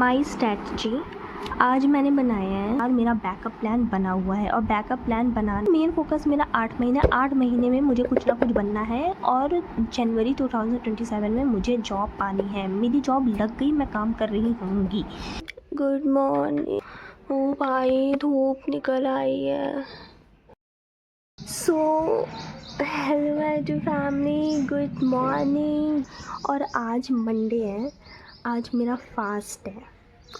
My strategy. आज मैंने बनाया है और मेरा बैकअप प्लान बना हुआ है, और बैकअप प्लान बनाना मेन फोकस मेरा 8 महीने में मुझे कुछ ना कुछ बनना है, और जनवरी 2027 में मुझे जॉब पानी है। मेरी जॉब लग गई, मैं काम कर रही होंगी। Good morning. ओ भाई धूप निकल आई है। So hello my family, good morning. और आज मंडे है, आज मेरा फास्ट है।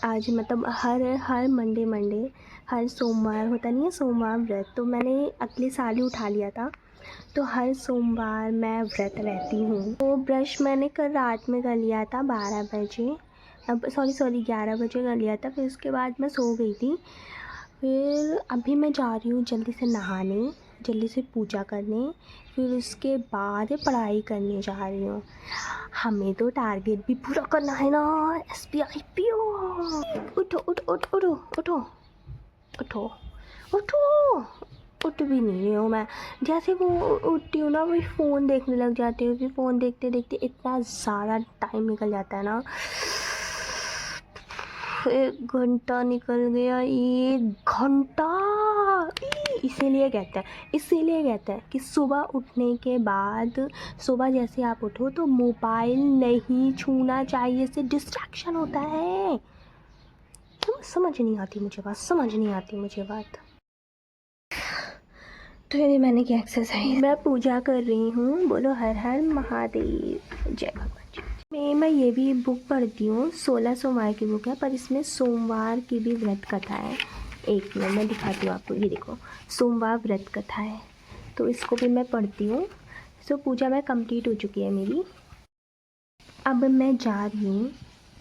आज मतलब हर मंडे हर सोमवार होता नहीं है सोमवार व्रत, तो मैंने अगले साल ही उठा लिया था, तो हर सोमवार मैं व्रत रहती हूँ। तो ब्रश मैंने कल रात में कर लिया था 12 बजे, अब सॉरी 11 बजे कर लिया था। फिर उसके बाद मैं सो गई थी। फिर अभी मैं जा रही हूँ जल्दी से नहाने, जल्दी से पूजा करने, फिर उसके बाद पढ़ाई करने जा रही हूँ। हमें तो टारगेट भी पूरा करना है ना, SBI PO। उठो उठो उठो उठो उठो उठो उठो। उठ भी नहीं रही हूँ मैं, जैसे वो उठती हूँ ना वही फ़ोन देखने लग जाती हूँ। फिर फ़ोन देखते देखते इतना ज़्यादा टाइम निकल जाता है ना, 1 घंटा निकल गया, 1 घंटा। इसीलिए कहते हैं कि सुबह उठने के बाद, सुबह जैसे आप उठो तो मोबाइल नहीं छूना चाहिए, इससे डिस्ट्रैक्शन होता है। समझ नहीं आती मुझे बात। तो ये मैंने क्या एक्सरसाइज, मैं पूजा कर रही हूँ। बोलो हर हर महादेव, जय भगवान जी। मैं ये भी बुक पढ़ती हूँ, 16 सोमवार की बुक है, पर इसमें सोमवार की भी व्रत कथा है। एक मिनट मैं दिखाती हूँ आपको, ये देखो सोमवार व्रत कथा है, तो इसको भी मैं पढ़ती हूँ। सो पूजा में कंप्लीट हो चुकी है मेरी। अब मैं जा रही हूँ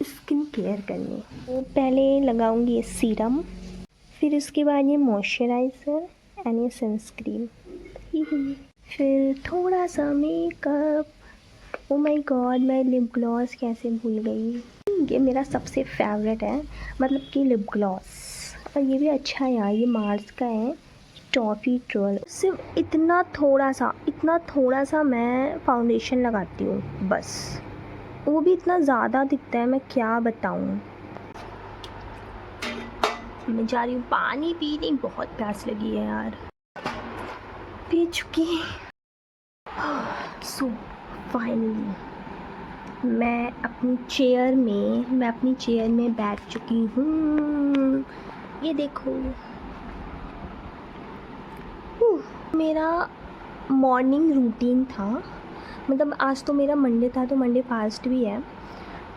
स्किन केयर करने। तो पहले लगाऊंगी सीरम, फिर उसके बाद ये मॉइस्चराइज़र एंड ये सनस्क्रीन, फिर थोड़ा सा मेकअप। ओ माय गॉड, मैं लिप ग्लॉस कैसे भूल गई। ये मेरा सबसे फेवरेट है, मतलब कि लिप ग्लॉस, और ये भी अच्छा है यार, ये मार्स का है, टॉफ़ी ट्रोल। सिर्फ इतना थोड़ा सा मैं फाउंडेशन लगाती हूँ बस, वो भी इतना ज़्यादा दिखता है, मैं क्या बताऊँ। मैं जा रही हूँ पानी पीने, बहुत प्यास लगी है यार, पी चुकी। सो फाइनली मैं अपनी चेयर में बैठ चुकी हूँ। ये देखो मेरा मॉर्निंग रूटीन था, मतलब आज तो मेरा मंडे था, तो मंडे फास्ट भी है,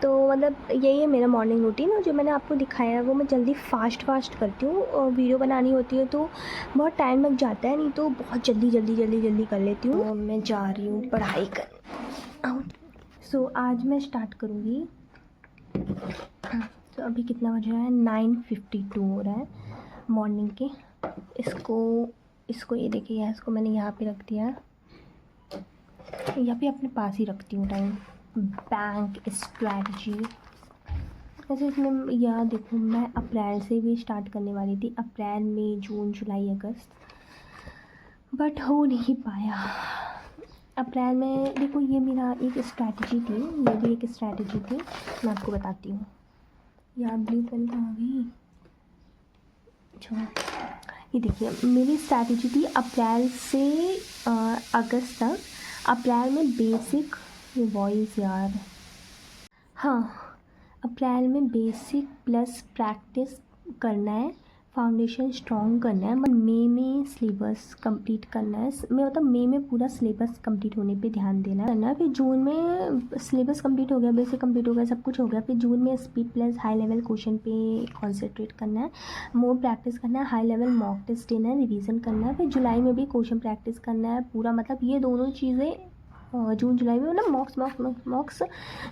तो मतलब यही है मेरा मॉर्निंग रूटीन। और जो मैंने आपको दिखाया है वो मैं जल्दी फास्ट करती हूँ, और वीडियो बनानी होती है तो बहुत टाइम लग जाता है, नहीं तो बहुत जल्दी कर लेती हूँ। मैं जा रही हूँ पढ़ाई कर। सो आज मैं स्टार्ट करूँगी। तो अभी कितना बज रहा है, 9:52 हो रहा है मॉर्निंग के। इसको ये देखिए, इसको मैंने यहाँ पे रख दिया, यहाँ पे अपने पास ही रखती हूँ टाइम। बैंक स्ट्रैटेजी, वैसे इसमें यार देखो, मैं अप्रैल से भी स्टार्ट करने वाली थी, अप्रैल मई जून जुलाई अगस्त, बट हो नहीं पाया। अप्रैल में देखो, ये मेरा एक स्ट्रैटेजी थी, ये भी एक स्ट्रैटेजी थी, मैं आपको बताती हूँ। यार ब्लू पेन कहाँ गई, अच्छा ये देखिए, मेरी स्ट्रैटेजी थी अप्रैल से अगस्त तक। अप्रैल में बेसिक वॉइस यार, हाँ अप्रैल में बेसिक प्लस प्रैक्टिस करना है, फाउंडेशन स्ट्रॉन्ग करना है, मई में सिलेबस कंप्लीट करना है, मतलब मई में पूरा सिलेबस कंप्लीट होने पे ध्यान देना है। फिर जून में सिलेबस कंप्लीट हो गया, बेसिक कंप्लीट हो गया, सब कुछ हो गया, फिर जून में speed plus high level question पे कॉन्सेंट्रेट करना है, मोर प्रैक्टिस करना है, हाई लेवल मॉक टेस्ट देना है, रिवीजन करना है, फिर जुलाई में भी क्वेश्चन प्रैक्टिस करना है पूरा, मतलब ये दोनों चीज़ें जून जुलाई में, मतलब मॉक्स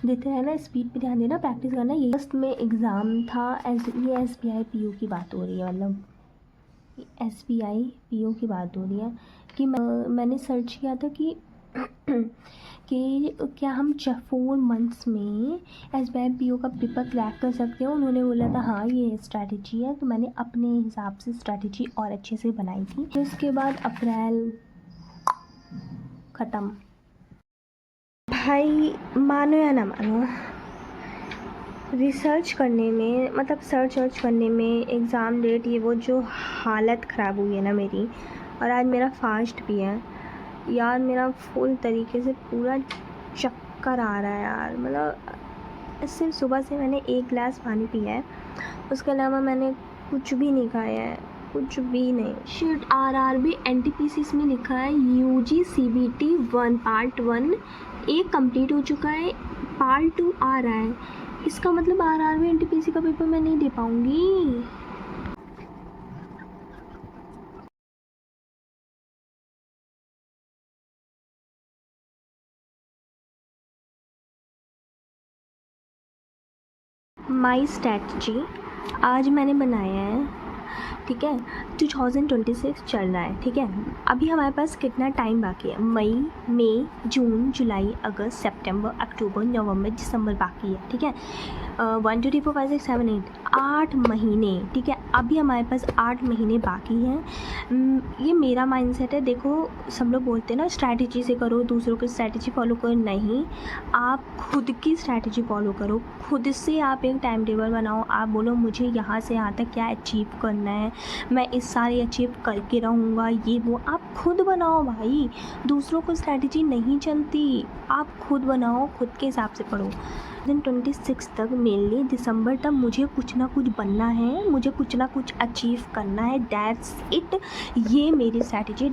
देते रहना, स्पीड पे ध्यान देना, प्रैक्टिस करना। ये अगस्त में एग्ज़ाम था, ये SBI PO की बात हो रही है, मतलब SBI PO की बात हो रही है कि मैंने सर्च किया था कि क्या हम 4 मंथ्स में SBI PO का पेपर क्रैक कर सकते हैं। उन्होंने बोला था हाँ ये स्ट्रैटेजी है, तो मैंने अपने हिसाब से स्ट्रैटेजी और अच्छे से बनाई थी। तो उसके बाद अप्रैल ख़त्म। भाई मानो या ना मानो, रिसर्च करने में मतलब सर्च करने में एग्ज़ाम डेट ये वो जो हालत ख़राब हुई है ना मेरी, और आज मेरा फास्ट भी है यार। मेरा फुल तरीके से पूरा चक्कर आ रहा है यार। मतलब सिर्फ सुबह से मैंने 1 गिलास पानी पिया है, उसके अलावा मैंने कुछ भी नहीं खाया है, कुछ भी नहीं। शिट, आरआरबी एनटीपीसी इसमें लिखा है यूजी सीबीटी 1 पार्ट 1 एक कंप्लीट हो चुका है, पार्ट 2 आ रहा है। इसका मतलब आरआरबी एनटीपीसी का पेपर मैं नहीं दे पाऊँगी। माई स्ट्रैटेजी आज मैंने बनाया है, ठीक है। 2026 चल रहा है, ठीक है। अभी हमारे पास कितना टाइम बाकी है? मई जून जुलाई अगस्त सितंबर अक्टूबर नवंबर दिसंबर बाकी है, ठीक है। 1 2 3 4 5 6 7 8 8 महीने, ठीक है। अभी हमारे पास 8 महीने बाकी हैं। ये मेरा माइंडसेट है। देखो, सब लोग बोलते हैं ना स्ट्रैटेजी से करो, दूसरों की स्ट्रैटेजी फॉलो करो। नहीं, आप खुद की स्ट्रैटेजी फॉलो करो। खुद से आप एक टाइम टेबल बनाओ। आप बोलो मुझे यहाँ से यहाँ तक क्या अचीव करना है, मैं इस साल अचीव करके रहूँगा, ये वो आप खुद बनाओ भाई। दूसरों को स्ट्रैटेजी नहीं चलती, आप खुद बनाओ, खुद के हिसाब से पढ़ो। 2026 तक मेनली दिसंबर तक मुझे कुछ ना कुछ बनना है, मुझे कुछ ना कुछ अचीव करना है, दैट्स इट। ये मेरी स्ट्रैटेजी,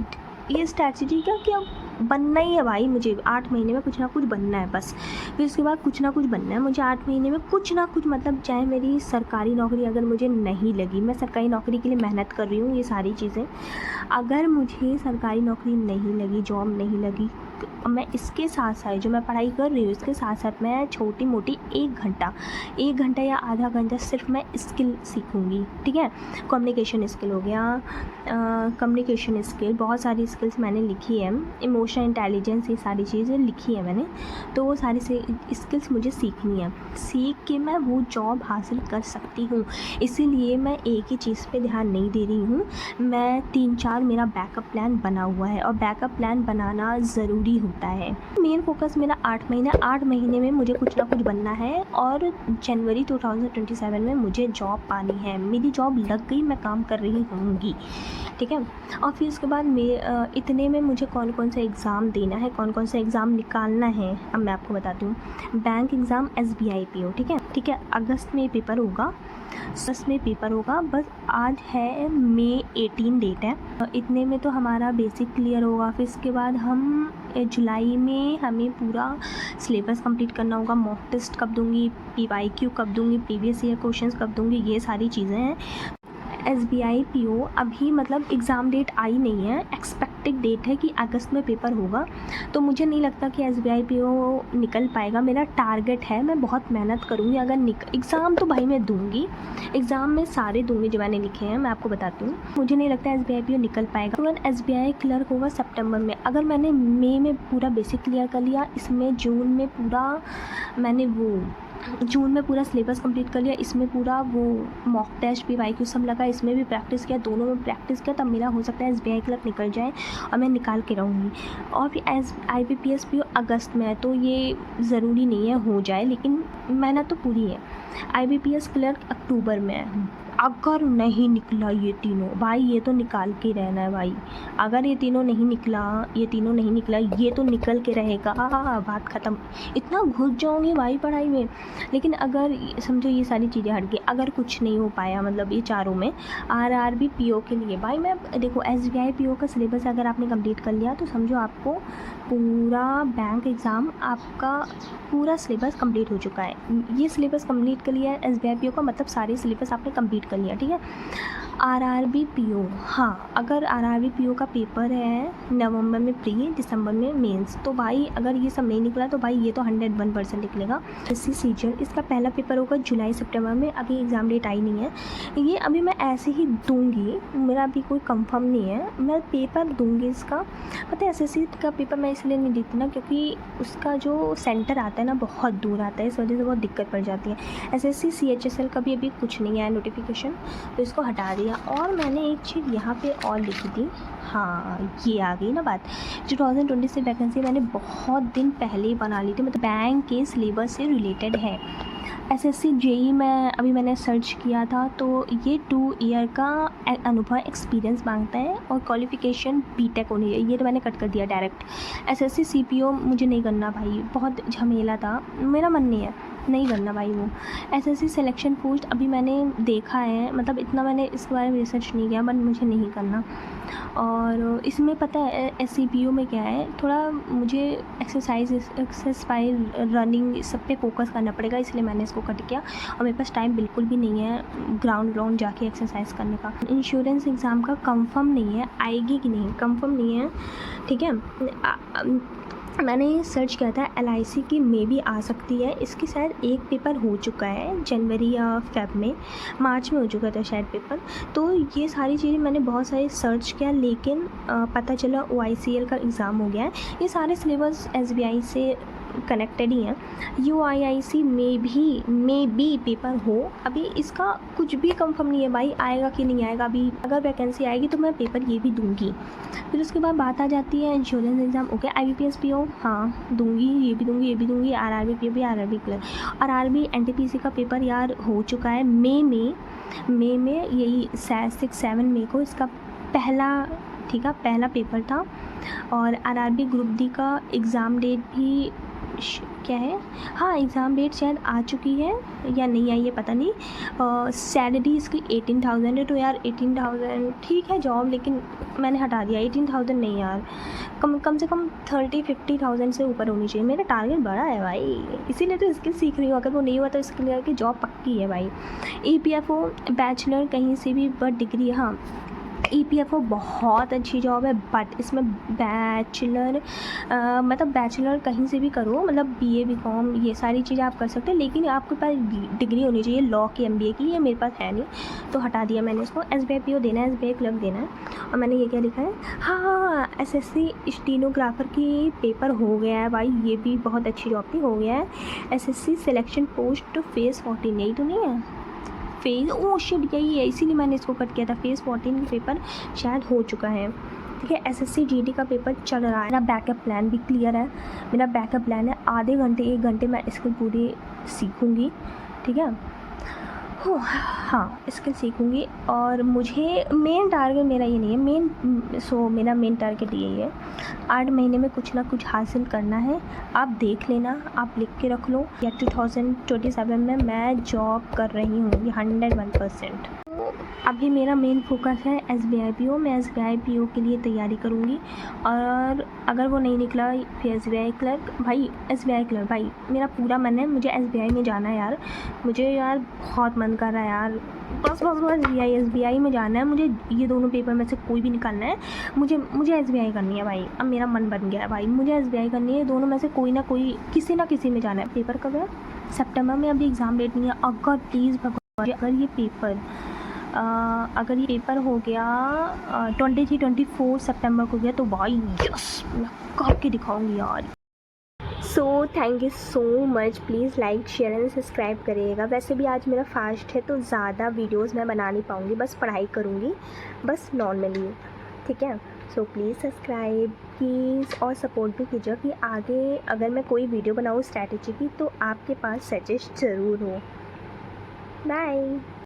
ये स्ट्रैटेजी क्या बनना ही है भाई। मुझे 8 महीने में कुछ ना कुछ बनना है बस। फिर उसके बाद कुछ ना कुछ बनना है मुझे 8 महीने में कुछ ना कुछ। मतलब चाहे मेरी सरकारी नौकरी अगर मुझे नहीं लगी, मैं सरकारी नौकरी के लिए मेहनत कर रही हूँ, ये सारी चीज़ें, अगर मुझे सरकारी नौकरी नहीं लगी, जॉब नहीं लगी, मैं इसके साथ साथ जो मैं पढ़ाई कर रही हूँ इसके साथ साथ मैं छोटी मोटी 1 घंटा या आधा घंटा सिर्फ मैं स्किल सीखूँगी, ठीक है। कम्युनिकेशन स्किल हो गया, कम्युनिकेशन स्किल, बहुत सारी स्किल्स मैंने लिखी है, इमोशनल इंटेलिजेंस, ये सारी चीज़ें लिखी है मैंने। तो वो सारी स्किल्स मुझे सीखनी है, सीख के मैं वो जॉब हासिल कर सकती हूँ। इसीलिए मैं एक ही चीज़ पे ध्यान नहीं दे रही हूँ, मैं 3-4 मेरा बैकअप प्लान बना हुआ है, और बैकअप प्लान बनाना ज़रूरी होता है। मेन फोकस मेरा 8 महीने में मुझे कुछ ना कुछ बनना है, और जनवरी 2027 में मुझे जॉब पानी है। मेरी जॉब लग गई, मैं काम कर रही होंगी, ठीक है। और फिर उसके बाद इतने में मुझे कौन कौन सा एग्ज़ाम देना है, कौन कौन सा एग्ज़ाम निकालना है, अब मैं आपको बताती हूँ। बैंक एग्ज़ाम SBI PO, ठीक है। अगस्त में पेपर होगा, बस आज है मई 18 डेट है। इतने में तो हमारा बेसिक क्लियर होगा। फिर इसके बाद हम जुलाई में हमें पूरा सिलेबस कंप्लीट करना होगा। मॉक टेस्ट कब दूँगी, PYQ कब दूँगी, प्रीवियस ईयर क्वेश्चंस कब दूँगी, ये सारी चीज़ें हैं। SBI PO अभी मतलब एग्ज़ाम डेट आई नहीं है, एक्सपेक्टेड डेट है कि अगस्त में पेपर होगा। तो मुझे नहीं लगता कि SBI PO निकल पाएगा। मेरा टारगेट है, मैं बहुत मेहनत करूँगी। अगर एग्ज़ाम तो भाई मैं दूँगी, एग्ज़ाम में सारे दूँगी जो मैंने लिखे हैं, मैं आपको बताती हूँ। मुझे नहीं लगता SBI PO निकल पाएगा। तुरंत SBI क्लियर होगा सितंबर में। अगर मैंने मई में पूरा बेसिक क्लियर कर लिया, इसमें जून में पूरा सिलेबस कंप्लीट कर लिया, इसमें पूरा वो मॉक टेस्ट PYQ सब लगा, इसमें भी प्रैक्टिस किया, दोनों में प्रैक्टिस किया, तब मेरा हो सकता है SBI क्लर्क निकल जाए और मैं निकाल के रहूँगी। और फिर IBPS PO अगस्त में है, तो ये ज़रूरी नहीं है हो जाए, लेकिन मेहनत तो पूरी है। IBPS क्लर्क अक्टूबर में है। अगर नहीं निकला ये तीनों, भाई ये तो निकाल के रहना है भाई। अगर ये तीनों नहीं निकला, ये तो निकल के रहेगा, बात ख़त्म। इतना घुस जाऊँगी भाई पढ़ाई में। लेकिन अगर समझो ये सारी चीज़ें हट गई, अगर कुछ नहीं हो पाया, मतलब ये चारों में, RRB PO के लिए भाई मैं देखो SBI PO का सिलेबस अगर आपने कंप्लीट कर लिया तो समझो आपको पूरा बैंक एग्ज़ाम, आपका पूरा सिलेबस कंप्लीट हो चुका है। ये सिलेबस कंप्लीट कर लिया है SBI PO का, मतलब सारे सिलेबस आपने कंप्लीट कर लिया, ठीक है। RRB PO, हाँ, अगर RRB PO का पेपर है नवंबर में प्री, दिसंबर में मेंस, तो भाई अगर ये सब नहीं निकला तो भाई ये तो 101% निकलेगा। SC CGL इसका पहला पेपर होगा जुलाई सितंबर में। अभी एग्ज़ाम डेट आई नहीं है, ये अभी मैं ऐसे ही दूंगी, मेरा अभी कोई कंफर्म नहीं है, मैं पेपर दूंगी इसका। पता है SSC का पेपर मैं इसलिए नहीं देती ना, क्योंकि उसका जो सेंटर आता है ना बहुत दूर आता है, इस वजह से बहुत दिक्कत पड़ जाती है। SSC CHSL का भी अभी कुछ नहीं आया नोटिफिकेशन, तो इसको हटा दिया। और मैंने एक चीज़ यहाँ पे और लिखी थी, हाँ ये आ गई ना बात। 2020 से वैकेंसी मैंने बहुत दिन पहले ही बना ली थी, मतलब बैंक के सिलेबस से रिलेटेड है। एसएससी जेई में अभी मैंने सर्च किया था, तो ये 2 ईयर का अनुभव एक्सपीरियंस मांगता है और क्वालिफ़िकेशन बीटेक होनी है। ये तो मैंने कट कर दिया डायरेक्ट। एसएससी सीपीओ मुझे नहीं करना भाई, बहुत झमेला था, मेरा मन नहीं करना भाई वो। एसएससी सिलेक्शन पोस्ट अभी मैंने देखा है, मतलब इतना मैंने इसके बारे में रिसर्च नहीं किया, बट मुझे नहीं करना। और इसमें पता है एससीपीओ में क्या है, थोड़ा मुझे एक्सरसाइज रनिंग सब पे फोकस करना पड़ेगा, इसलिए मैंने इसको कट किया। और मेरे पास टाइम बिल्कुल भी नहीं है ग्राउंड जाके एक्सरसाइज करने का। इंश्योरेंस एग्ज़ाम का कंफर्म नहीं है, आएगी कि नहीं कंफर्म नहीं है, ठीक है। मैंने सर्च किया था LIC की मे भी आ सकती है, इसकी शायद एक पेपर हो चुका है जनवरी या फेब में, मार्च में हो चुका था शायद पेपर। तो ये सारी चीज़ें मैंने बहुत सारी सर्च किया, लेकिन पता चला OICL का एग्ज़ाम हो गया है। ये सारे सिलेबस SBI से कनेक्टेड ही हैं। UIIC में भी पेपर हो, अभी इसका कुछ भी कंफर्म नहीं है भाई, आएगा कि नहीं आएगा। अभी अगर वैकेंसी आएगी तो मैं पेपर ये भी दूंगी। फिर उसके बाद बात आ जाती है insurance exam. Okay, IBPS PO हाँ दूंगी, ये भी दूंगी। RRB PO भी, RRB क्लियर। RRB NTPC का पेपर यार हो चुका है मई में यही 6-7 मई को इसका पहला पेपर था। और RRB ग्रुप D का एग्ज़ाम डेट भी क्या है, हाँ एग्ज़ाम डेट शायद आ चुकी है या नहीं आई है पता नहीं। सैलरी इसकी 18,000 है, तो यार 18,000 ठीक है जॉब, लेकिन मैंने हटा दिया। 18,000 नहीं यार, कम से कम 30-50,000 से ऊपर होनी चाहिए। मेरा टारगेट बड़ा है भाई, इसीलिए तो स्किल सीख रही हूँ। अगर वो नहीं हुआ तो स्किल की जॉब पक्की है भाई। EPFO बैचलर कहीं से भी, बट डिग्री, हाँ EPFO बहुत अच्छी जॉब है, बट इसमें बैचलर कहीं से भी करो, मतलब BA BCom ये सारी चीज़ें आप कर सकते हैं, लेकिन आपके पास डिग्री होनी चाहिए लॉ की, MBA की। ये मेरे पास है नहीं, तो हटा दिया मैंने इसको। SBI PO देना है, SBI क्लर्क देना है। और मैंने ये क्या लिखा है, हाँ SSC स्टीनोग्राफर की पेपर हो गया है भाई, ये भी बहुत अच्छी जॉब थी, हो गया है। SSC सिलेक्शन पोस्ट फेज़ 14 यही तो नहीं है फेज़, शिट यही है, इसीलिए मैंने इसको कट किया था। फेज़ 14 का पेपर शायद हो चुका है, ठीक है। SSC GD का पेपर चल रहा है। मेरा बैकअप प्लान भी क्लियर है। मेरा बैकअप प्लान है आधे घंटे 1 घंटे मैं स्किल पूरी सीखूँगी, ठीक है। हाँ स्किल सीखूँगी। और मुझे मेन टारगेट मेरा ये नहीं है, मेरा मेन टारगेट यही है, 8 महीने में कुछ ना कुछ हासिल करना है। आप देख लेना, आप लिख के रख लो, या 2027 में मैं जॉब कर रही हूँ, ये 101%। अभी मेरा मेन फोकस है SBI PO। मैं SBI PO के लिए तैयारी करूँगी, और अगर वो नहीं निकला फिर SBI क्लर्क। भाई SBI क्लर्क भाई मेरा पूरा मन है, मुझे SBI में जाना है यार, मुझे यार बहुत मन कर रहा है यार, बस SBI में जाना है मुझे। ये दोनों पेपर में से कोई भी निकालना है, मुझे SBI करनी है भाई। अब मेरा मन बन गया है भाई, मुझे SBI करनी है। दोनों में से कोई ना कोई, किसी ना किसी में जाना है। पेपर कब है? सितंबर में। अभी एग्ज़ाम डेट नहीं है। अगर प्लीज़ भगवान, अगर ये पेपर हो गया 23-24 सितंबर को गया, तो भाई यस मैं करके दिखाऊंगी यार। So thank you so much. Please like share and subscribe करिएगा। वैसे भी आज मेरा फास्ट है, तो ज़्यादा वीडियोस मैं बना नहीं पाऊँगी, बस पढ़ाई करूँगी, बस नॉर्मली, ठीक है। सो प्लीज़ सब्सक्राइब प्लीज़, और सपोर्ट भी कीजिए कि आगे अगर मैं कोई वीडियो बनाऊँ स्ट्रैटेजी की, तो आपके पास सजेस्ट ज़रूर हो। बाय।